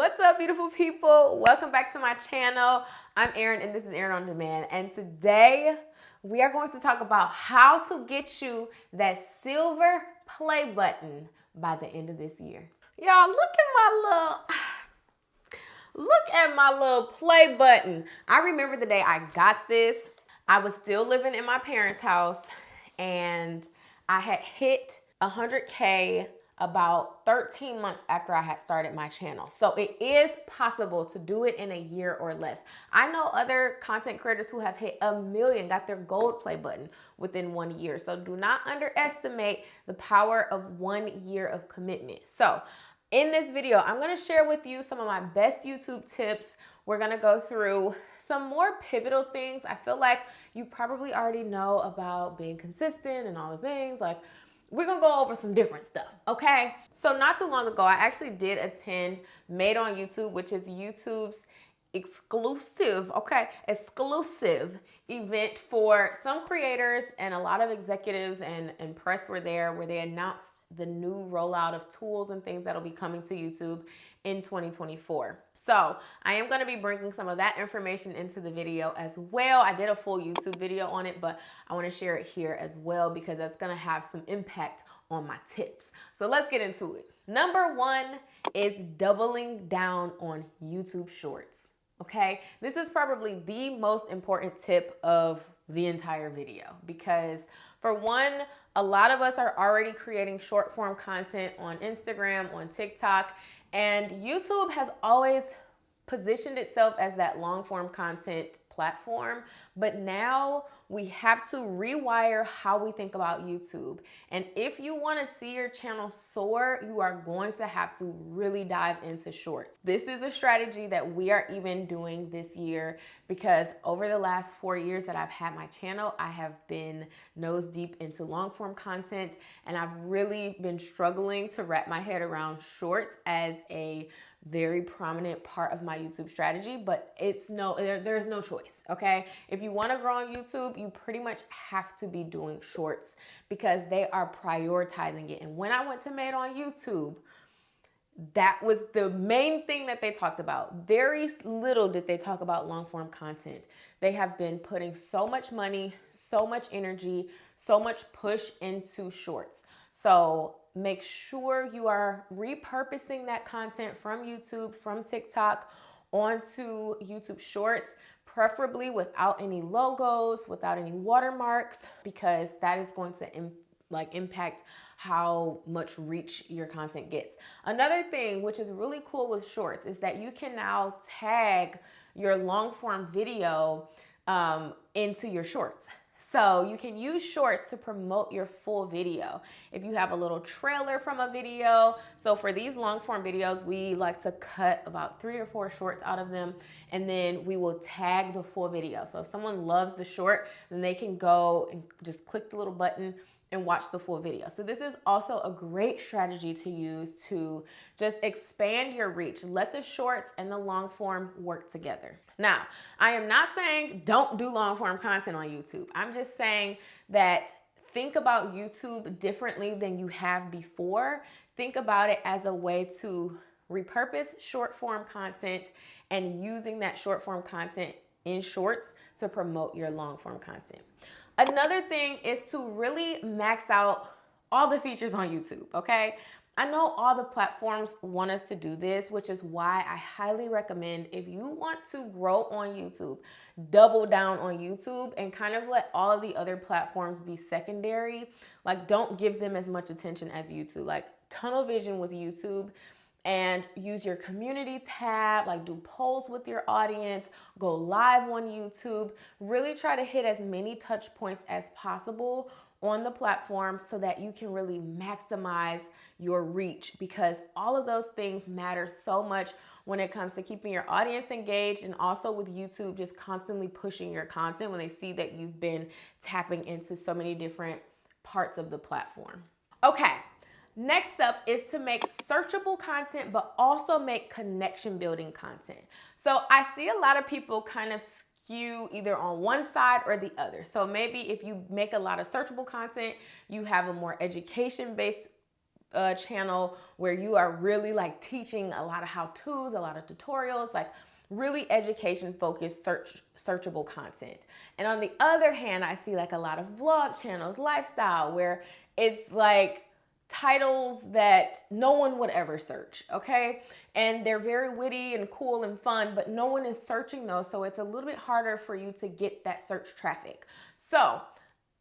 What's up, beautiful people? Welcome back to my channel. I'm Erin and this is Erin on Demand. And today we are going to talk about how to get you that silver play button by the end of this year. Y'all, look at my little play button. I remember the day I got this. I was still living in my parents' house and I had hit 100K about 13 months after I had started my channel. So it is possible to do it in a year or less. I know other content creators who have hit 1 million, got their gold play button within 1 year. So do not underestimate the power of 1 year of commitment. So in this video, I'm gonna share with you some of my best YouTube tips. We're gonna go through some more pivotal things. I feel like you probably already know about being consistent and all the things. Like, we're gonna go over some different stuff, okay? So not too long ago, I actually did attend Made on YouTube, which is YouTube's exclusive event for some creators, and a lot of executives and press were there, where they announced the new rollout of tools and things that'll be coming to YouTube in 2024. So I am going to be bringing some of that information into the video as well. I did a full YouTube video on it, but I want to share it here as well because that's going to have some impact on my tips. So let's get into it. Number one is doubling down on YouTube Shorts. Okay, this is probably the most important tip of the entire video because, for one, a lot of us are already creating short form content on Instagram, on TikTok, and YouTube has always positioned itself as that long form content platform, but now we have to rewire how we think about YouTube. And if you want to see your channel soar, you are going to have to really dive into shorts. This is a strategy that we are even doing this year because over the last 4 years that I've had my channel, I have been nose deep into long form content, and I've really been struggling to wrap my head around shorts as a very prominent part of my YouTube strategy, but there's no choice, okay? If you want to grow on YouTube, you pretty much have to be doing shorts because they are prioritizing it. And when I went to Made on YouTube, that was the main thing that they talked about. Very little did they talk about long form content. They have been putting so much money, so much energy, so much push into shorts. So make sure you are repurposing that content from YouTube, from TikTok, onto YouTube Shorts, preferably without any logos, without any watermarks, because that is going to impact how much reach your content gets. Another thing which is really cool with shorts is that you can now tag your long form video into your shorts. So you can use shorts to promote your full video. If you have a little trailer from a video, so for these long form videos, we like to cut about 3 or 4 shorts out of them, and then we will tag the full video. So if someone loves the short, then they can go and just click the little button and watch the full video. So this is also a great strategy to use to just expand your reach. Let the shorts and the long form work together. Now, I am not saying don't do long form content on YouTube. I'm just saying that think about YouTube differently than you have before. Think about it as a way to repurpose short form content and using that short form content in shorts to promote your long form content. Another thing is to really max out all the features on YouTube, okay? I know all the platforms want us to do this, which is why I highly recommend, if you want to grow on YouTube, double down on YouTube and kind of let all of the other platforms be secondary. Like, don't give them as much attention as YouTube. Like, tunnel vision with YouTube and use your community tab, like do polls with your audience, go live on YouTube, really try to hit as many touch points as possible on the platform so that you can really maximize your reach, because all of those things matter so much when it comes to keeping your audience engaged, and also with YouTube just constantly pushing your content when they see that you've been tapping into so many different parts of the platform. Okay. Next up is to make searchable content, but also make connection building content. So I see a lot of people kind of skew either on one side or the other. So maybe if you make a lot of searchable content, you have a more education-based channel where you are really like teaching a lot of how-tos, a lot of tutorials, like really education focused searchable content. And on the other hand, I see like a lot of vlog channels, lifestyle, where it's like titles that no one would ever search, okay? And they're very witty and cool and fun, but no one is searching those, so it's a little bit harder for you to get that search traffic. So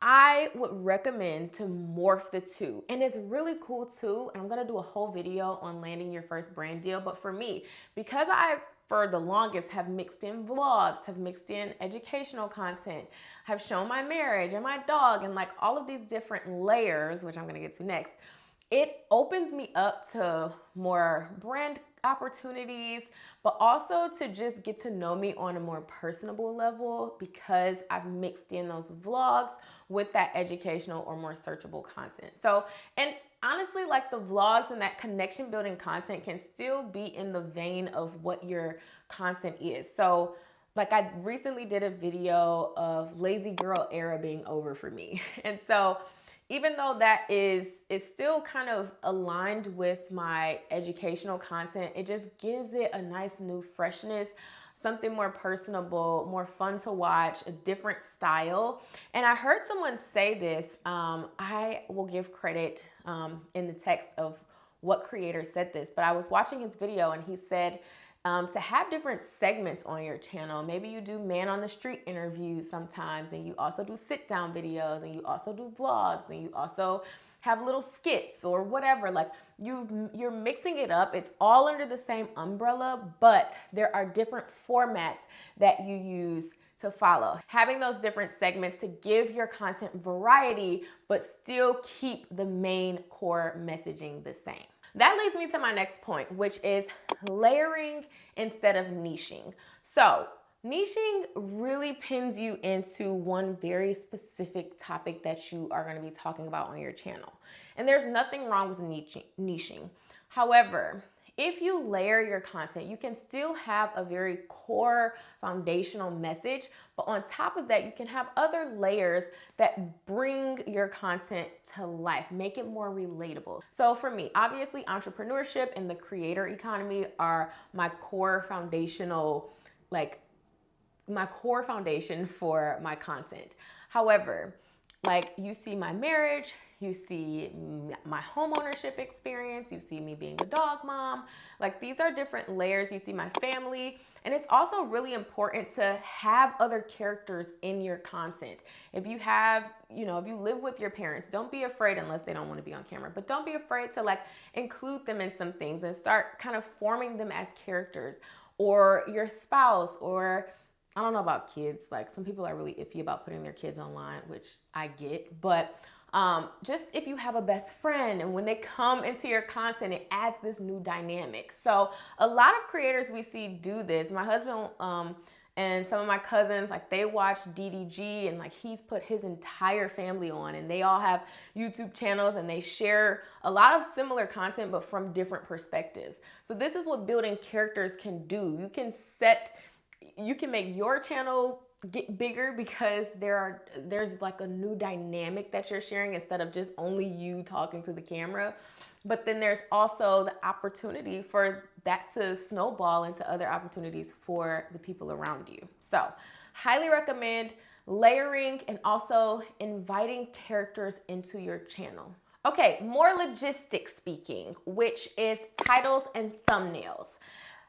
I would recommend to morph the two. And it's really cool too, and I'm gonna do a whole video on landing your first brand deal, but for me, because I've for the longest have mixed in vlogs, have mixed in educational content, have shown my marriage and my dog and like all of these different layers, which I'm gonna get to next, it opens me up to more brand opportunities, but also to just get to know me on a more personable level because I've mixed in those vlogs with that educational or more searchable content. So, and honestly, like the vlogs and that connection building content can still be in the vein of what your content is. So like I recently did a video of lazy girl era being over for me. And so even though that is still kind of aligned with my educational content, it just gives it a nice new freshness, something more personable, more fun to watch, a different style. And I heard someone say this, I will give credit in the text of what creator said this, but I was watching his video and he said, to have different segments on your channel. Maybe you do man on the street interviews sometimes, and you also do sit down videos, and you also do vlogs, and you also have little skits or whatever. Like you're mixing it up. It's all under the same umbrella, but there are different formats that you use to follow. Having those different segments to give your content variety, but still keep the main core messaging the same. That leads me to my next point, which is layering instead of niching. So niching really pins you into one very specific topic that you are going to be talking about on your channel. And there's nothing wrong with niching. However, if you layer your content, you can still have a very core foundational message, but on top of that, you can have other layers that bring your content to life, make it more relatable. So for me, obviously entrepreneurship and the creator economy are my core foundational, like my core foundation for my content. However, like you see my marriage, you see my home ownership experience, you see me being a dog mom, like these are different layers. You see my family, and it's also really important to have other characters in your content. If you have, you know, if you live with your parents, don't be afraid, unless they don't want to be on camera, but don't be afraid to like include them in some things and start kind of forming them as characters, or your spouse, or I don't know about kids. Like some people are really iffy about putting their kids online, which I get, but just if you have a best friend and when they come into your content, it adds this new dynamic. So a lot of creators we see do this. My husband and some of my cousins, like they watch DDG and like he's put his entire family on, and they all have YouTube channels and they share a lot of similar content, but from different perspectives. So this is what building characters can do. You can make your channel get bigger because there's like a new dynamic that you're sharing instead of just only you talking to the camera. But then there's also the opportunity for that to snowball into other opportunities for the people around you. So highly recommend layering and also inviting characters into your channel. Okay, more logistic speaking, which is titles and thumbnails.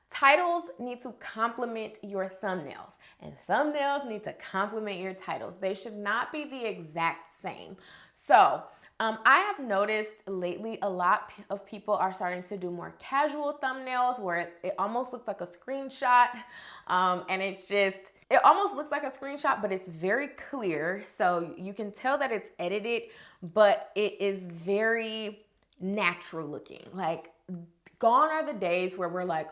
Titles need to complement your thumbnails, and thumbnails need to complement your titles. They should not be the exact same. So I have noticed lately a lot of people are starting to do more casual thumbnails where it almost looks like a screenshot, and it almost looks like a screenshot, but it's very clear. So you can tell that it's edited, but it is very natural looking. Like gone are the days where we're like,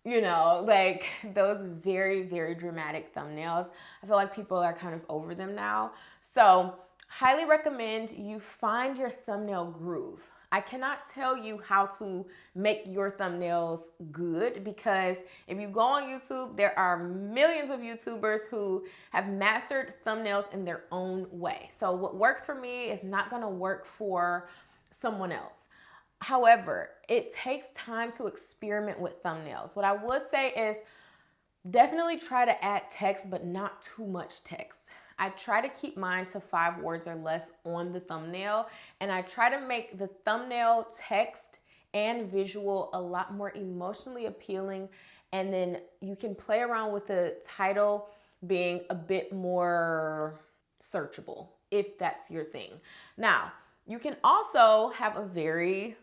you know, like those very, very dramatic thumbnails. I feel like people are kind of over them now. So highly recommend you find your thumbnail groove. I cannot tell you how to make your thumbnails good, because if you go on YouTube, there are millions of YouTubers who have mastered thumbnails in their own way. So what works for me is not gonna work for someone else. However, it takes time to experiment with thumbnails. What I would say is definitely try to add text, but not too much text. I try to keep mine to 5 words or less on the thumbnail, and I try to make the thumbnail text and visual a lot more emotionally appealing, and then you can play around with the title being a bit more searchable if that's your thing. Now, you can also have a very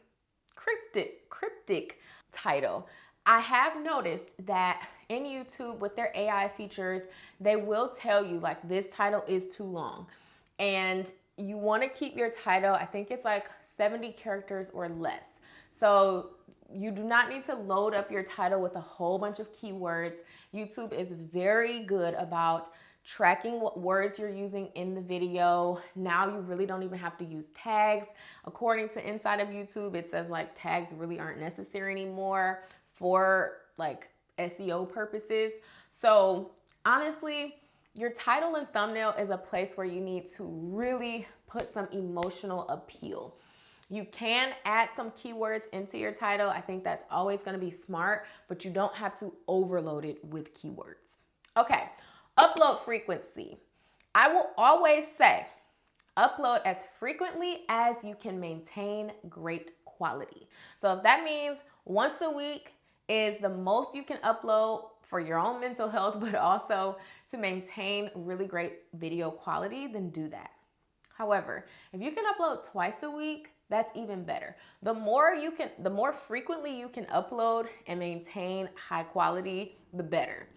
cryptic title. I have noticed that in YouTube with their AI features, they will tell you like this title is too long. And you want to keep your title, I think it's like 70 characters or less. So you do not need to load up your title with a whole bunch of keywords. YouTube is very good about tracking what words you're using in the video. Now you really don't even have to use tags. According to inside of YouTube, it says like tags really aren't necessary anymore for like SEO purposes. So honestly, your title and thumbnail is a place where you need to really put some emotional appeal. You can add some keywords into your title. I think that's always going to be smart, but you don't have to overload it with keywords. Okay, upload frequency. I will always say upload as frequently as you can maintain great quality. So if that means once a week is the most you can upload for your own mental health, but also to maintain really great video quality, then do that. However, if you can upload twice a week, that's even better. The more frequently you can upload and maintain high quality, the better.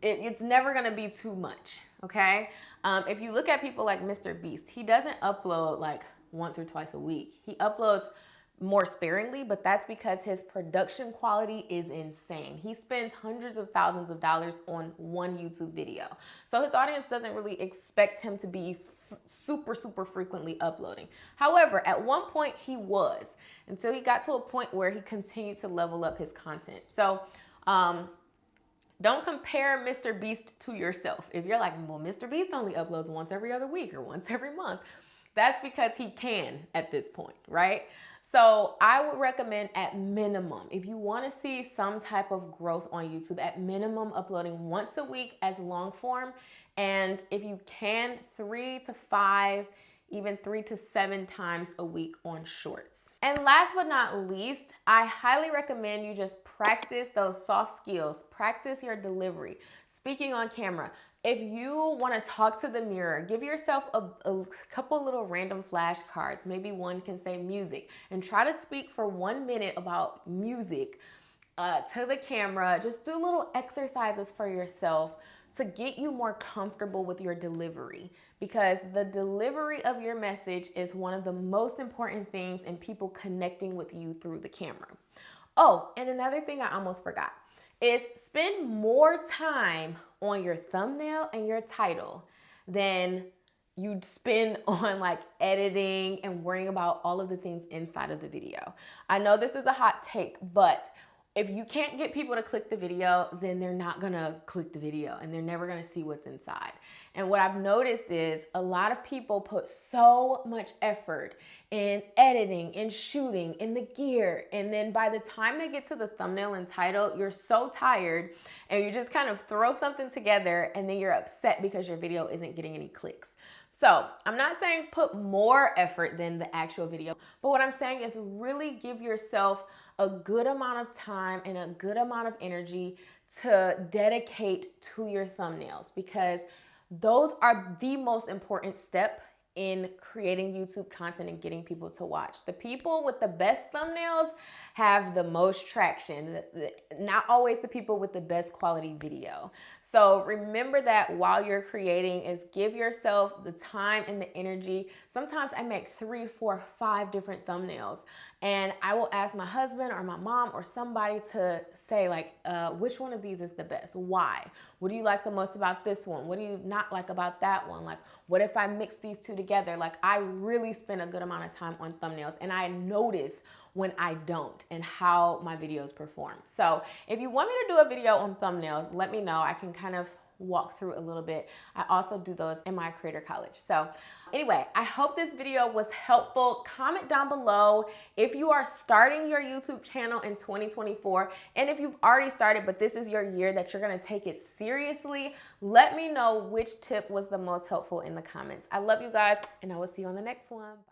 It's never gonna be too much, okay? If you look at people like Mr. Beast, he doesn't upload like once or twice a week. He uploads more sparingly, but that's because his production quality is insane. He spends hundreds of thousands of dollars on one YouTube video. So his audience doesn't really expect him to be super frequently uploading. However, at one point he was, until he got to a point where he continued to level up his content. So don't compare Mr. Beast to yourself. If you're like, well, Mr. Beast only uploads once every other week or once every month, that's because he can at this point, right? So I would recommend at minimum, if you want to see some type of growth on YouTube, at minimum uploading once a week as long form. And if you can, 3 to 5, even 3 to 7 times a week on shorts. And last but not least, I highly recommend you just practice those soft skills, practice your delivery, speaking on camera. If you want to talk to the mirror, give yourself a couple little random flashcards. Maybe one can say music, and try to speak for 1 minute about music to the camera. Just do little exercises for yourself to get you more comfortable with your delivery, because the delivery of your message is one of the most important things in people connecting with you through the camera. Oh, and another thing I almost forgot is spend more time on your thumbnail and your title than you'd spend on like editing and worrying about all of the things inside of the video. I know this is a hot take, but if you can't get people to click the video, then they're not gonna click the video and they're never gonna see what's inside. And what I've noticed is a lot of people put so much effort in editing, in shooting, in the gear, and then by the time they get to the thumbnail and title, you're so tired and you just kind of throw something together and then you're upset because your video isn't getting any clicks. So I'm not saying put more effort than the actual video, but what I'm saying is really give yourself a good amount of time and a good amount of energy to dedicate to your thumbnails, because those are the most important step in creating YouTube content and getting people to watch. The people with the best thumbnails have the most traction, not always the people with the best quality video. So remember that while you're creating, is give yourself the time and the energy. Sometimes I make 3, 4, 5 different thumbnails, and I will ask my husband or my mom or somebody to say like, which one of these is the best? Why? What do you like the most about this one? What do you not like about that one? Like, what if I mix these two together? Like, I really spend a good amount of time on thumbnails, and I notice when I don't and how my videos perform. So if you want me to do a video on thumbnails, let me know. I can kind of walk through a little bit. I also do those in my creator college. So anyway, I hope this video was helpful. Comment down below if you are starting your YouTube channel in 2024, and if you've already started, but this is your year that you're gonna take it seriously. Let me know which tip was the most helpful in the comments. I love you guys, and I will see you on the next one. Bye.